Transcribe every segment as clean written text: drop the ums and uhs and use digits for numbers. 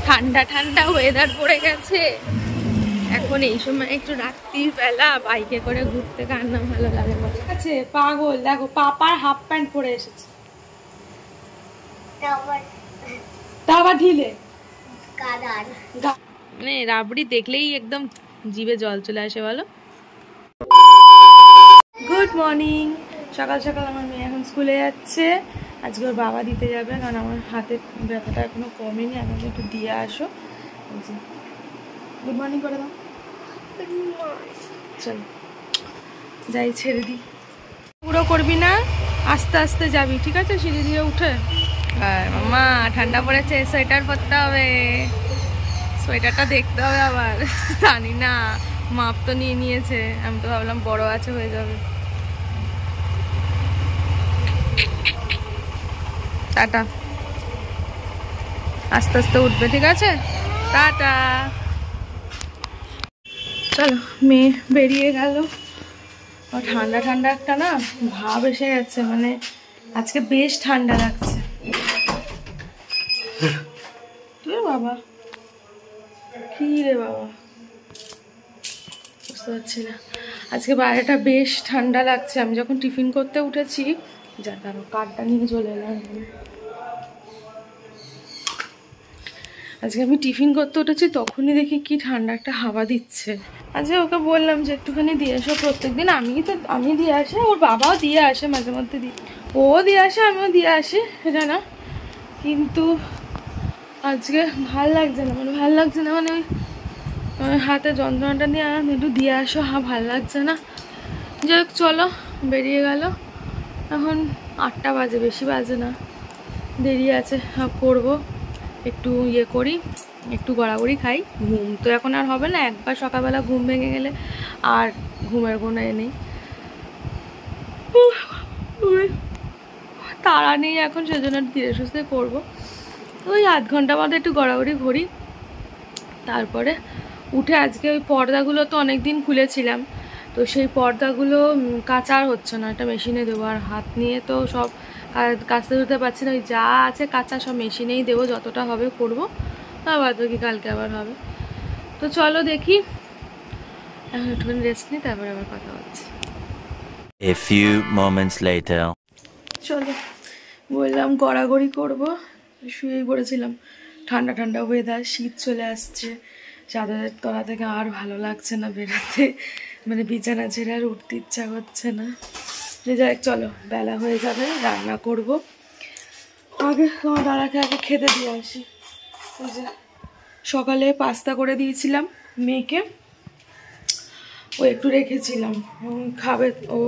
ঠান্ডা ঠান্ডা ওয়েদার পড়ে গেছে। এখন এই সময় একটু রাত্রির বেলা বাইকে করে ঘুরতে কার না ভালো লাগে। ঠিক আছে পাগল, দেখো পাপার হাফ প্যান্ট পরে এসেছে, তা আবার ঢিলে। মানে রাবড়ি দেখলেই একদম জিভে জল চলে আসে বলো। Good morning. সকাল সকাল আমার মেয়ে এখন স্কুলে যাচ্ছে। আজকে ওর বাবা দিতে যাবে, কারণ আমার হাতের ব্যথাটা এখনো কমেনি। এখন একটু দিয়ে আসো। গুড মর্নিং করে দাও। চলো যাই, ছেড়ে দিই। পুরো করবি না, আস্তে আস্তে যাবি, ঠিক আছে? সিঁড়ি দিয়ে উঠে। মামা ঠান্ডা পড়েছে, সোয়েটার পরতে হবে। সোয়েটারটা দেখতে হবে আবার, জানি না মাপ তো নিয়ে নিয়েছে। আমি তো ভাবলাম বড় আছে, হয়ে যাবে। টাটা, আস্তে আস্তে উঠবে, ঠিক আছে? টাটা। চলো, মেয়ে বেরিয়ে গেল। ঠান্ডা ঠান্ডা একটা না ভাব এসে গেছে, মানে আজকে বেশ ঠান্ডা লাগছে। বাবা কি রে বাবা, বুঝতে পারছি না। আজকে বাইরেটা বেশ ঠান্ডা লাগছে। আমি যখন টিফিন করতে উঠেছি, যা দাঁড়ো কার্ডটা নিয়ে চলে এলাম। আজকে আমি টিফিন করতে উঠেছি, তখনই দেখি কি ঠান্ডা একটা হাওয়া দিচ্ছে। আজকে ওকে বললাম যে একটুখানি দিয়ে এসো। প্রত্যেকদিন আমি দিয়ে আসি, ওর বাবাও দিয়ে আসে, মাঝে মধ্যে ও দিয়ে আসে, আমিও দিয়ে আসি, এটা না। কিন্তু আজকে ভাল লাগছে না, মানে ভাল লাগছে না, মানে ওই হাতে যন্ত্রণাটা নিয়ে একটু দিয়ে আসো, ভাল লাগছে না। যাই হোক চলো, বেরিয়ে গেল। এখন 8টা বাজে, বেশি বাজে না, দেরি আছে। করবো একটু ইয়ে করি, একটু গড়াগড়ি খাই। ঘুম তো এখন আর হবে না, একবার সকালবেলা ঘুম ভেঙে গেলে আর ঘুমের কোনো এ নেই, তাড়া নেই এখন, সেজন্য ধীরে সুস্থে করবো। ওই আধ ঘন্টা বাদে একটু গড়াগড়ি ঘুরি, তারপরে উঠে আজকে ওই পর্দাগুলো তো অনেক দিন খুলেছিলাম, তো সেই পর্দাগুলো কাচা আর হচ্ছে না, একটা মেশিনে দেবো। আর হাত নিয়ে তো সব কাচতে ধুতে পারছি না, ওই যা আছে কাঁচা সব মেশিনেই দেবো, যতটা হবে করবো, আবার কি কালকে আবার হবে। তো চলো দেখি, এখন একটুখানি রেস্ট নিই, তারপরে আবার কথা হচ্ছে। A few moments later. চলো, বললাম গড়াগড়ি করবো, শুয়েই পড়েছিলাম। ঠান্ডা ঠান্ডা ওয়েদার, শীত চলে আসছে, চাদরের তলা থেকে আর ভালো লাগছে না বেরোতে, মানে বিছানা ছেড়ে আর উঠতে ইচ্ছা করছে না। যে যাই, চলো বেলা হয়ে যাবে, রান্না করব। আগে তোমার দাদাকে আগে খেতে দিয়ে আসি। ওই যে সকালে পাস্তা করে দিয়েছিলাম মেয়েকে, ও একটু রেখেছিলাম, খাবে ও।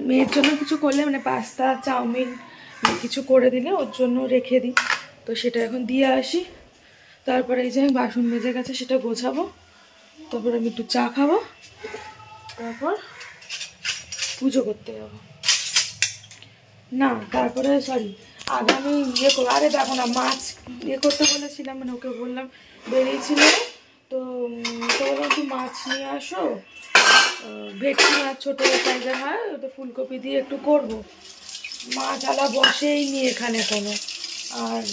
মেয়ের জন্য কিছু করলে, মানে পাস্তা চাউমিন কিছু করে দিলে ওর জন্য রেখে দিই, তো সেটা এখন দিয়ে আসি। তারপরে এই যে বাসন মেজে গেছে, সেটা গোছাবো, তারপর আমি একটু চা খাবো, তারপর পুজো করতে যাবো। না তারপরে সরি, আগে আমি ইয়ে করবো। আরে দেখো না, মাছ ইয়ে করতে বলেছিলাম, মানে ওকে বললাম, বেরিয়েছিল তো বললাম একটু মাছ নিয়ে আসো, ভেটকি মাছ ছোটো সাইজের হয়, ওটা ফুলকপি দিয়ে একটু করবো। মাছ আলা বসেই নি এখানে কোনো। আর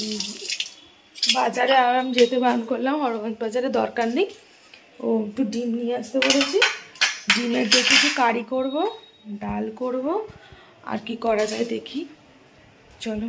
বাজারে আরাম যেতে বারণ করলাম, হরগঞ্জ বাজারে দরকার নেই। ও একটু ডিম নিয়ে আসতে বলেছি, ডিমের দিয়ে কিছু কারি করব, ডাল করব, আর কি করা যায় দেখি। চলো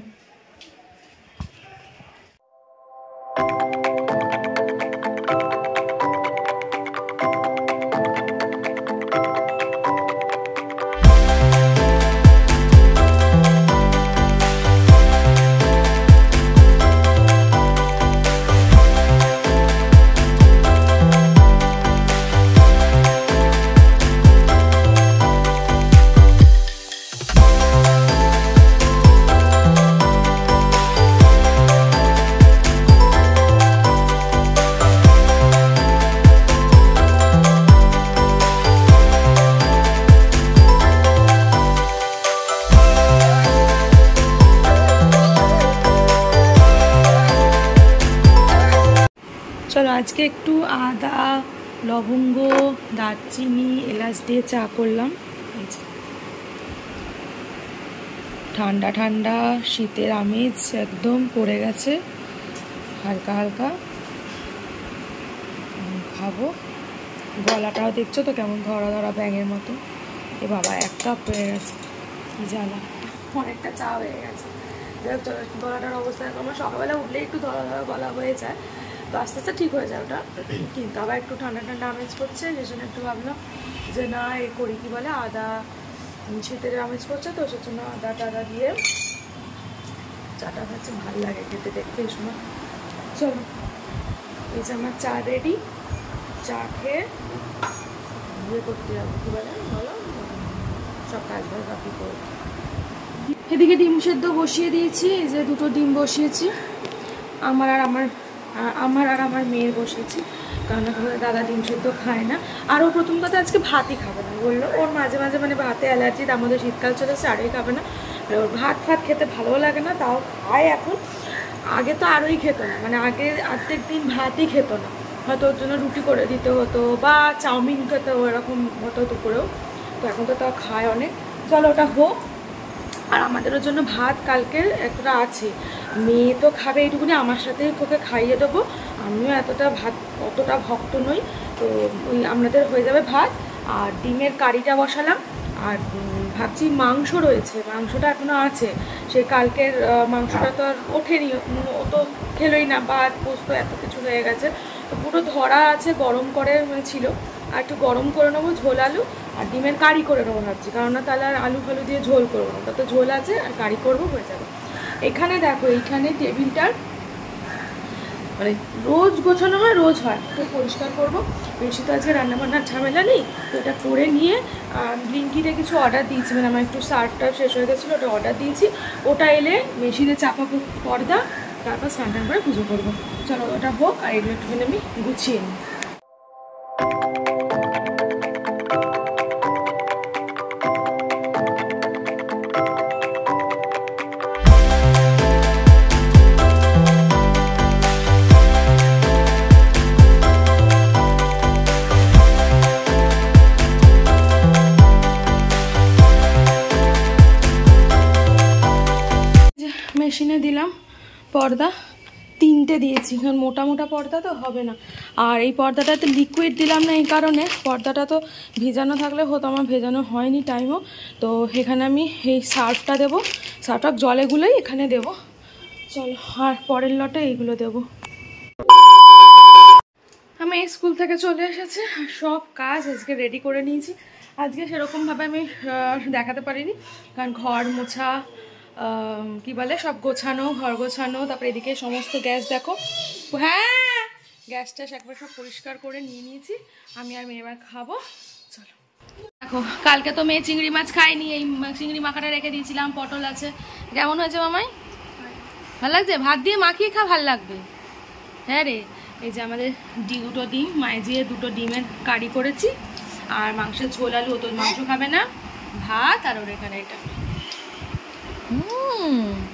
আজকে একটু আদা, লবঙ্গ, দারচিনি, এলাচ দিয়ে চা করলাম। ঠান্ডা ঠান্ডা শীতের আমেজ একদম পড়ে গেছে, হালকা হালকা খাবো। গলাটাও দেখছো তো কেমন ধরা ধরা ব্যাঙের মতো। এ বাবা 1 কাপ হয়ে গেছে, কি জ্বালা, অনেকটা চা হয়ে গেছে। গলাটার অবস্থা আমার সকালবেলা উঠলে একটু ধরা ধরা গলা হয়ে যায়, তো আস্তে আস্তে ঠিক হয়ে যায় ওটা, কিন্তু আবার একটু ঠান্ডা ঠান্ডা আমেজ করছে, সেই জন্য একটু ভাবলাম যে না এ করি, কি বলে আদা, শীতের আমেজ করছে তো সেজন্য আদা টাদা দিয়ে চাটা খাচ্ছে, ভালো লাগে খেতে দেখতে এই সময়। চলো, এই যে আমার চা রেডি, চা খেয়ে ইয়ে করতে যাবো, কী বলে বলো, সব কাজ বাজ বাকি করে। এদিকে ডিম সেদ্ধ বসিয়ে দিয়েছি, এই যে 2টো ডিম বসিয়েছি, আমার আর আমার মেয়ের বসিয়েছি, কারণ দাদা ডিম সেদ্ধ খায় না। আর ও প্রথম কথা আজকে ভাতই খাবে না, বললো ওর মাঝে মাঝে মানে ভাতে অ্যালার্জি, তার মধ্যে শীতকাল চলেছে, আরই খাবে না, ওর ভাত খেতে ভালোও লাগে না, তাও খায় এখন। আগে তো আরোই খেত না, মানে আগে প্রত্যেক দিন ভাতই খেত না, হয়তো ওর জন্য রুটি করে দিতে হতো বা চাউমিন খেতে এরকম হতো দুপুরেও, তো এখন তো তাও খায় অনেক। চলো ওটা হোক। আর আমাদেরও জন্য ভাত কালকে একটা আছে, মেয়ে তো খাবে এইটুকুনি, আমার সাথে ওকে খাইয়ে দেবো, আমিও অতটা ভক্ত নই, তো ওই আমাদের হয়ে যাবে ভাত। আর ডিমের কারিটা বসালাম, আর ভাবছি মাংস রয়েছে, মাংসটা এখনও আছে, সেই কালকের মাংসটা তো আর ওঠেনি, ও তো খেলোই না, ভাত পোস্ত এত কিছু হয়ে গেছে, তো পুরো ধরা আছে, গরম করে ছিল, আর একটু গরম করে নেবো ঝোল আলু, আর ডিমের কারি করে নেবো ভাবছি, কারণ না তাহলে আর আলু ফালু দিয়ে ঝোল করবো না, তাতে ঝোল আছে আর কারি করবো, হয়ে যাবে। এখানে দেখো, এইখানে টেবিলটার মানে রোজ গোছানো হয়, রোজ হয়, তো পরিষ্কার করবো, বেশি তো আজকে রান্নাবান্নার ঝামেলা নেই, তো এটা করে নিয়ে ব্লিঙ্কিতে কিছু অর্ডার দিয়েছি, মানে আমার একটু সার্ফটা শেষ হয়ে গেছিলো, ওটা অর্ডার দিয়েছি, ওটা এলে মেশিনে চাপাবো পর্দা, তারপর স্নান টান করে পুজো করবো। চলো ওটা হোক, আর এগুলো একটুখানি আমি গুছিয়ে নিই। মেশিনে দিলাম পর্দা, 3টে দিয়েছি, কারণ মোটা মোটা পর্দা তো হবে না, আর এই পর্দাটাতে লিকুইড দিলাম না এই কারণে, পর্দাটা তো ভেজানো থাকলে হতো, আমার ভেজানো হয়নি টাইমও, তো এখানে আমি এই সার্ফটা দেবো, সার্ফটা জলে গুলোই এখানে দেবো। চলো, আর পরের লটে এইগুলো দেবো। আমি স্কুল থেকে চলে এসেছি, সব কাজ আজকে রেডি করে নিয়েছি, আজকে সেরকমভাবে আমি দেখাতে পারিনি, কারণ ঘর মোছা, কি বলে সব গোছানো, ঘর গোছানো, তারপরে এদিকে সমস্ত গ্যাস দেখো, হ্যাঁ গ্যাসটা একবার সব পরিষ্কার করে নিয়ে নিয়েছি, আমি আর মেয়ে এবার খাবো। চলো দেখো, কালকে তো মেয়ে চিংড়ি মাছ খায়নি, এই চিংড়ি মাখাটা রেখে দিয়েছিলাম, পটল আছে, কেমন হয়েছে মামাই? ভালো লাগছে, ভাত দিয়ে মাখিয়ে খা, ভালো লাগবে। হ্যাঁ রে, এই যে আমাদের 2টো ডিম, মায়ে দিয়ে 2টো ডিমের কারি করেছি, আর মাংসের ঝোল আলু, তো মাংস খাবে না, ভাত, আর ওর এখানে এটা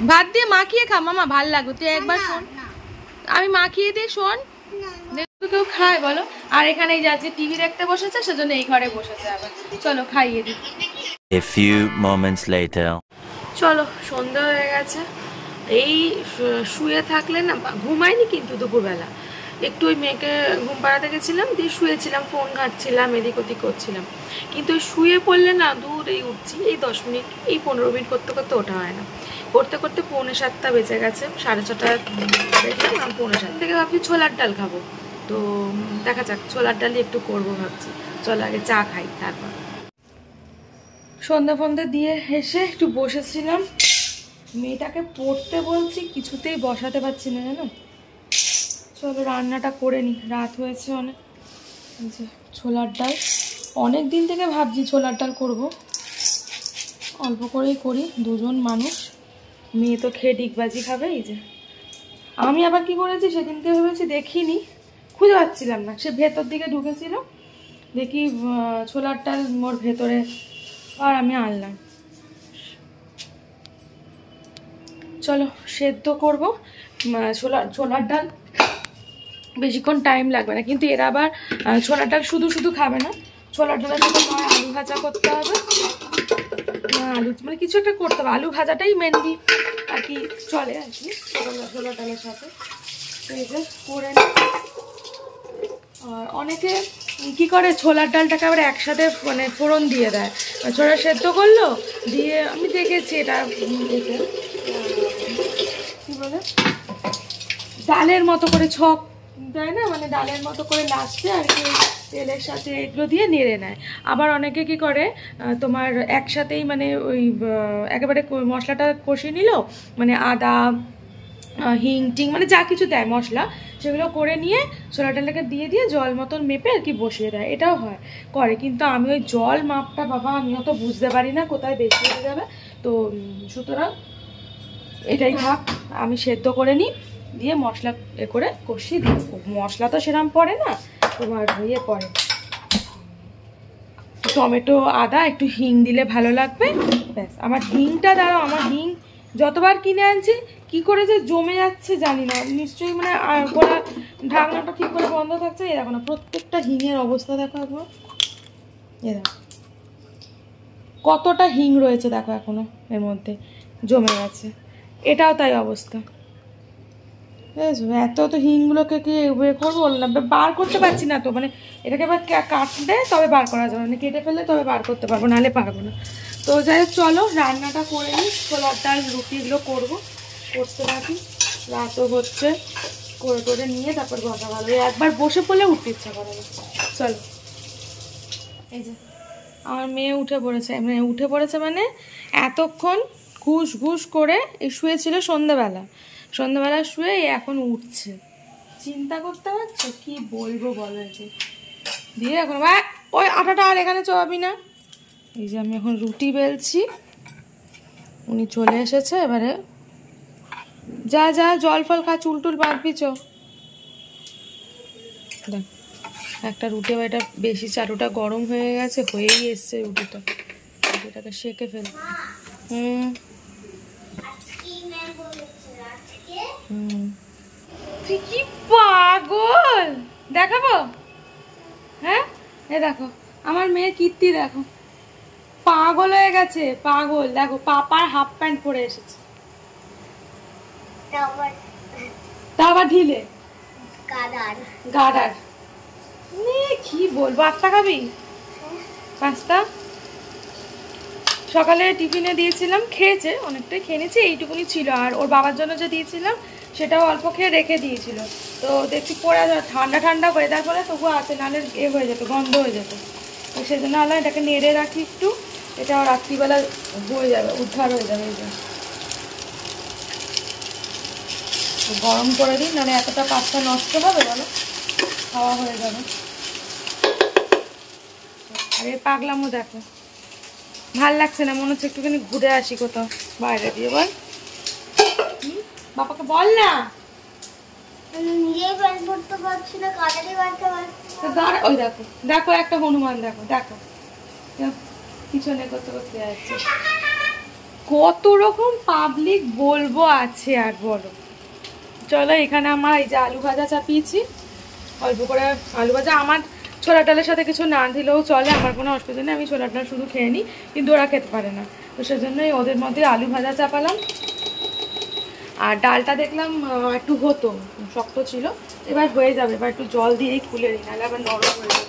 ভাত দিয়ে মাখিয়ে খা মামা, ভাল লাগবে, তুই একবার শোন, আমি মাখিয়ে দিয়ে শোন, দেখো কেউ খায় বলো। আর এখানে এই যাচ্ছে টিভি দেখতে বসেছে, সেজন্য এই ঘরে বসেছে আবার, চলো খাইয়ে দিই। A few moments later. চলো, সন্ধ্যা হয়ে গেছে, এই শুয়ে থাকলে না, ঘুমাইনি কিন্তু দুপুরবেলা একটু ওই মেয়েকে ঘুম পাড়াতে গেছিলাম, দিয়ে শুয়েছিলাম, ফোন ঘাঁটছিলাম, এদিক ওদিক করছিলাম, কিন্তু ওই শুয়ে পড়লে না দূর এই উঠছি, এই 10 মিনিট, এই 15 মিনিট করতে করতে ওঠা হয় না, করতে করতে 6:45 বেজে গেছে, 6:30 দেখলাম, আমি 6:45 থেকে ভাবছি ছোলার ডাল খাবো, তো দেখা যাক ছোলার ডালই একটু করবো ভাবছি, চল আগে চা খাই, তারপর সন্ধ্যা ফন্ধে দিয়ে এসে একটু বসেছিলাম, মেয়েটাকে পড়তে বলছি, কিছুতেই বসাতে পারছি না জানো। চলো রান্নাটা করে নিই, রাত হয়েছে অনেক। যে ছোলার ডাল, অনেক দিন থেকে ভাবছি ছোলার ডাল করবো, অল্প করেই করি, 2জন মানুষ, মেয়ে তো খেয়ে ডিগবাজি খাবে। এই যে আমি আবার কি করেছি, সেদিনকে ভেবেছি দেখিনি, খুঁজে পাচ্ছিলাম না, সে ভেতর দিকে ঢুকেছিল, দেখি ছোলার ডাল মোর ভেতরে, আর আমি আনলাম। চলো সেদ্ধ করবো ছোলার ডাল, বেশিক্ষণ টাইম লাগবে না, কিন্তু এরা আবার ছোলার ডাল শুধু শুধু খাবে না, ছোলার ডালের সাথে নয় আলু ভাজা করতে হবে, আলু মানে কিছু একটা করতে হবে, আলু ভাজাটাই মেনলি আর কি চলে আর কি ছোলার ডালের সাথে। এই যে করে নিই। আর অনেকে কি করে ছোলার ডালটাকে আবার একসাথে মানে ফোড়ন দিয়ে দেয়, ছোলা সেদ্ধ করলো দিয়ে, আমি দেখেছি এটা এতে কি বলে ডালের মতো করে ছক দেয় না, মানে ডালের মতো করে লাস্টে আর কি তেলের সাথে এগুলো দিয়ে নেড়ে নেয়। আবার অনেকে কি করে তোমার একসাথেই মানে ওই একেবারে মশলাটা কষিয়ে নিল, মানে আদা হিং টিং মানে যা কিছু দেয় মশলা সেগুলো করে নিয়ে ছোলা ডালটাকে দিয়ে দিয়ে জল মতন মেপে আর কি বসিয়ে দেয়, এটাও হয় করে। কিন্তু আমি ওই জল মাপটা বাবা আমি অত বুঝতে পারি না কোথায় বেশি হয়ে যাবে, তো সুতরাং এটাই থাক, আমি সেদ্ধ করে নিই দিয়ে মশলা এ করে কষিয়ে দিই। মশলা তো সেরকম পড়ে না, তোমার ইয়ে পড়ে টমেটো আদা একটু হিং দিলে ভালো লাগবে, ব্যাস। আমার হিংটা দাঁড়াও, আমার হিং যতবার কিনে আনছি কি করে যে জমে যাচ্ছে জানি না, নিশ্চয়ই মানে গোড়া ঢাকনাটা ঠিক করে বন্ধ থাকছে। এই দেখো না প্রত্যেকটা হিঙের অবস্থা দেখো একবার, এ দেখো কতটা হিং রয়েছে দেখো এখনো এর মধ্যে জমে গেছে, এটাও তাই অবস্থা। বুঝেছো, এত তো হিংগুলোকে কি বের করবো না, বার করতে পারছি না তো, মানে এটাকে এবার কাটলে তবে বার করা যাবে, মানে কেটে ফেললে তবে বার করতে পারবো, নাহলে পারবো না। তো যাই হোক চলো রান্নাটা করে নিই, ছোলার ডাল রুটি এগুলো করবো, করতে থাকি, রাতও হচ্ছে, করে করে নিয়ে তারপর বসা ভালো, একবার বসে পড়লে উঠতে ইচ্ছা করে না। চলো, এই যে আমার মেয়ে উঠে পড়েছে, মানে উঠে পড়েছে মানে এতক্ষণ ঘুষ ঘুষ করে এই শুয়েছিল সন্ধ্যাবেলা শুয়ে এখন উঠছে, চিন্তা করতে পারছো কি বলবো বলো। একে দিয়ে এখন ওই আটাটা আর এখানে চড়াবি না। এই যে আমি এখন রুটি বেলছি, উনি চলে এসেছে, এবারে যা যা জল ফল খা, চুল টুল বাঁধবি চ। দেখ একটা রুটি, এটা বেশি চাটুটা গরম হয়ে গেছে, হয়েই এসছে রুটিটা, রুটিটাকে সেঁকে ফেল। তুই কি পাগল, দেখাবো? হ্যাঁ এ দেখো আমার মেয়ে কীর্তি, দেখো পাগল হয়ে গেছে, পাগল। দেখো পাপার হাফ প্যান্ট পরে এসেছে, তা আবার ঢিলে গাডার। কি বলবো, পাস্তা খাবি? পাস্তা সকালে টিফিনে দিয়েছিলাম, খেয়েছে, অনেকটাই খেয়ে নিয়েছে, এইটুকুনি ছিল। আর ওর বাবার জন্য যে দিয়েছিলাম সেটাও অল্প খেয়ে রেখে দিয়েছিল, তো দেখছি পড়ে যাবে, ঠান্ডা ঠান্ডা ওয়েদার বলে তবুও আছে, নাহলে এ হয়ে যেত, গন্ধ হয়ে যেত। তো সেজন্য আলাদা এটাকে নেড়ে রাখি একটু, এটাও রাত্রিবেলা হয়ে যাবে, উদ্ধার হয়ে যাবে। এই যে গরম করে দিই, নাহলে এতটা পাস্তা নষ্ট হবে বলো, খাওয়া হয়ে যাবে। আর এই পাগলামও দেখো, ভাল লাগছে না, মনে হচ্ছে একটুখানি ঘুরে আসি কোথাও বাইরে দিয়ে। বল বাবাকে বল না, ওই দেখো দেখো একটা হনুমান, দেখো দেখো পিছনে করতে করতে যাচ্ছে। কত রকম পাবলিক বলবো আছে আর বলো। চলো এখানে আমার এই যে আলু ভাজা চাপিয়েছি, অল্প করে আলু ভাজা, আমার ছোলা ডালের সাথে কিছু না দিলেও চলে, আমার কোনো অসুবিধা নেই, আমি ছোলা ডাল শুধু খেয়ে নিই, কিন্তু ওরা খেতে পারে না, তো সেজন্যই ওদের মধ্যে আলু ভাজা চাপালাম। আর ডালটা দেখলাম একটু হতো, শক্ত ছিল, এবার হয়ে যাবে, এবার একটু জল দিয়েই খুলে নিই, নাহলে আবার নরম হয়ে যাবে।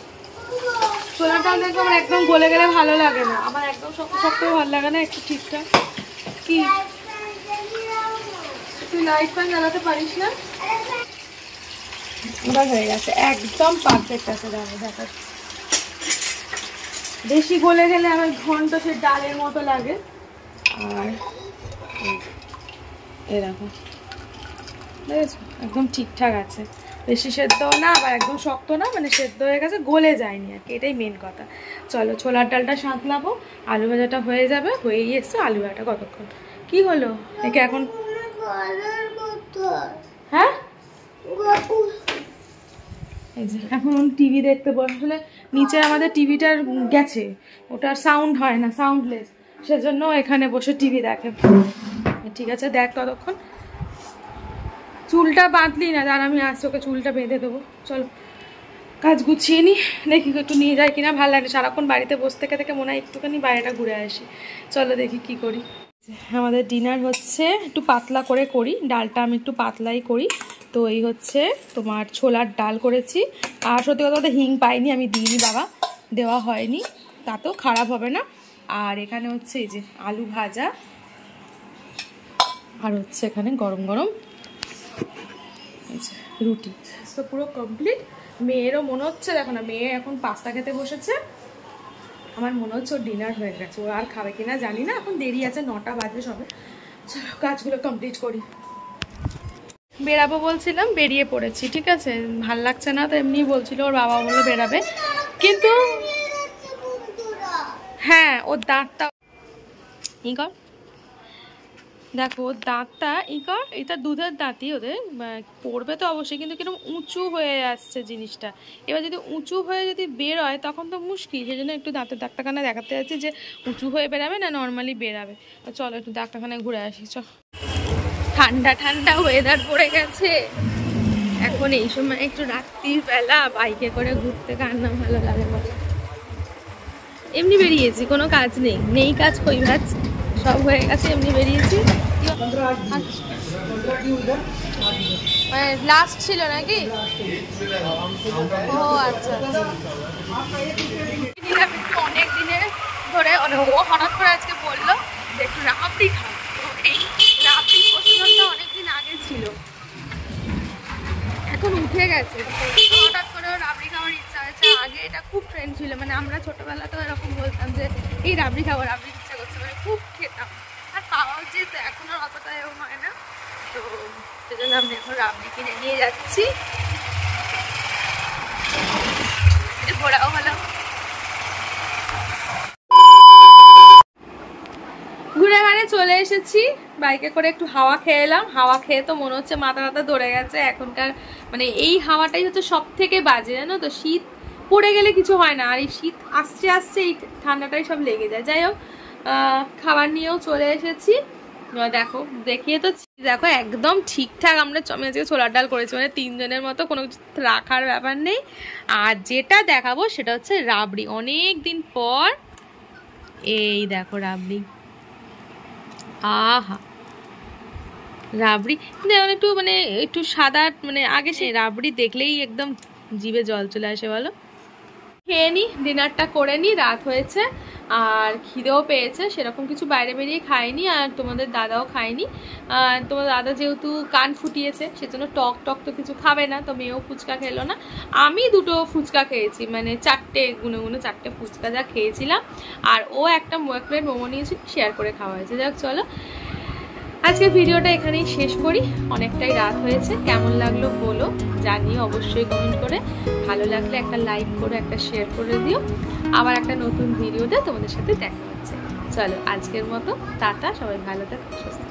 ছোলার ডাল দেখবো আমার একদম গলে গেলে ভালো লাগে না, আমার একদম শক্ত শক্ত ভালো লাগে না, একটু ঠিকঠাক। কি তুই লাইট ফ্যান জ্বালাতে পারিস না? ওটা হয়ে গেছে, একদম পারফেক্ট আছে। দেখো দেখা, বেশি গলে গেলে আমার ঘন্ট সে ডালের মতো লাগে। আর এরকম বুঝেছো, একদম ঠিকঠাক আছে, বেশি সেদ্ধও না আবার একদম শক্ত না, মানে সেদ্ধ হয়ে গেছে, গলে যায়নি আর কি, এটাই মেন কথা। চলো ছোলার ডালটা সাঁতলাবো, আলু ভাজাটা হয়ে যাবে, হয়েই এসছে। আলু ভাজাটা কতক্ষণ কি হলো একে এখন, হ্যাঁ এই যে এখন টিভি দেখতে বসলে, নিচে আমাদের টিভিটার গেছে, ওটার সাউন্ড হয় না, সাউন্ডলেস, সেজন্য এখানে বসে টিভি দেখে। ঠিক আছে দেখ ততক্ষণ, চুলটা বাঁধলি না, আর আমি আজ তোকে চুলটা বেঁধে দেবো। চলো কাজ গুছিয়ে নি, দেখি একটু নিয়ে যাই কিনা, ভালো লাগে সারাক্ষণ বাড়িতে বসে থেকে থেকে, মনে হয় একটুখানি বাইরেটা ঘুরে আসি। চলো দেখি কি করি। আমাদের ডিনার হচ্ছে, একটু পাতলা করে করি, ডালটা আমি একটু পাতলাই করি, তো এই হচ্ছে তোমার ছোলার ডাল করেছি। আর সত্যি কথা বলতে হিং পাইনি, আমি দিইনি বাবা, দেওয়া হয়নি, তাতেও খারাপ হবে না। আর এখানে হচ্ছে এই যে আলু ভাজা, আর হচ্ছে এখানে গরম গরম রুটি। তো পুরো কমপ্লিট। মেয়েরও মনে হচ্ছে, দেখো না, মেয়ে এখন পাস্তা খেতে বসেছে। আমার মনে হচ্ছে ওর ডিনার হয়ে গেছে, ও আর খাবে কিনা জানি না, এখন দেরি আছে, 9টা বাজে সবে। চলো কাজগুলো কমপ্লিট করি। বেরাবো বলছিলাম, বেরিয়ে পড়েছি, ঠিক আছে। ভাল লাগছে না তো এমনি বলছিল, ওর বাবা বলে বেরাবে, কিন্তু হ্যাঁ ওর দাঁতটা ই কর, দেখো ওর দাঁতটা ই কর, এটা দুধের দাঁতই ওদের, পড়বে তো অবশ্যই, কিন্তু কিরকম উঁচু হয়ে আসছে জিনিসটা। এবার যদি উঁচু হয়ে যদি বের হয় তখন তো মুশকিল, সেই জন্য একটু দাঁতের ডাক্তারখানায় দেখাতে যাচ্ছি যে উঁচু হয়ে বেরাবে না নর্মালি বেরাবে। চলো একটু ডাক্তারখানায় ঘুরে আসি। চল, ঠান্ডা ঠান্ডা ওয়েদার পড়ে গেছে এখন, এই সময় একটু রাত্রির বেলা বাইকে করে ঘুরতে কার না ভালো লাগে বলো। এমনি বেরিয়েছি, কোনো কাজ নেই কাজ, কই ভাজ সব হয়ে গেছে, এমনি বেরিয়েছি। লাস্ট ছিল নাকি? ও আচ্ছা, অনেক দিনের ধরে ও হঠাৎ করে আজকে বললো যে একটু রাবড়ি খাও। এই রাবড়ি প্রচলনটা অনেকদিন আগে ছিল, এখন উঠে গেছে, হঠাৎ করে রাবড়ি খাওয়ার ইচ্ছা হয়েছে। আগে এটা খুব ট্রেন্ড ছিল, মানে আমরা ছোটবেলাতেও এরকম বলতাম যে এই রাবড়ি খাবো, রাবড়ি ইচ্ছা করছে, মানে খুব খেতাম। আর পাওয়াও যেত, এখন আর অতটা এরকম হয় না, তো সেজন্য আমি এখন রাবড়ি কিনে নিয়ে যাচ্ছি। ঘোরাও হলো, ঘুরে বেড়ে চলে এসেছি, বাইকে করে একটু হাওয়া খেয়ে এলাম। হাওয়া খেয়ে তো মনে হচ্ছে মাথা টাথা ধরে গেছে এখনকার, মানে এই হাওয়াটাই হচ্ছে সব থেকে বাজে, জানো তো। শীত পড়ে গেলে কিছু হয় না, আর এই শীত আসছে আসছে এই ঠান্ডাটাই সব লেগে যায়। যাই হোক, খাবার নিয়েও চলে এসেছি। দেখো দেখিয়ে তো, দেখো একদম ঠিকঠাক আমরা আমি আজকে ছোলার ডাল করেছি, মানে 3 জনের মতো, কোনো কিছু রাখার ব্যাপার নেই। আর যেটা দেখাবো সেটা হচ্ছে রাবড়ি, অনেক দিন পর। এই দেখো রাবড়ি, আহা রাবড়ি যেমন একটু মানে একটু সাদা, মানে আগে সে রাবড়ি দেখলেই একদম জিভে জল চলে আসে বলো। খেয়ে নি, ডিনারটা করে নি, রাত হয়েছে আর খিদেও পেয়েছে, সেরকম কিছু বাইরে বেরিয়ে খাইনি, আর তোমাদের দাদাও খায়নি। তোমার দাদা যেহেতু কান ফুটিয়েছে সেজন্য টক টক তো কিছু খাবে না, তো মেয়েও ফুচকা খেলো না। আমি 2টো ফুচকা খেয়েছি, মানে 4টে গুনে 4টে ফুচকা যা খেয়েছিলাম, আর ও একটা প্লেট মোমো নিয়েছিল, শেয়ার করে খাওয়া হয়েছে। যাক চলো আজকের ভিডিওটা এখানেই শেষ করি, অনেকটাই রাত হয়েছে। কেমন লাগলো বলো, জানিও অবশ্যই কমেন্ট করে। ভালো লাগলে একটা লাইক করে একটা শেয়ার করে দিও। আবার একটা নতুন ভিডিওতে তোমাদের সাথে দেখা হচ্ছে। চলো আজকের মতো টাটা, সবাই ভালো থাকো, সুস্থ থাকো।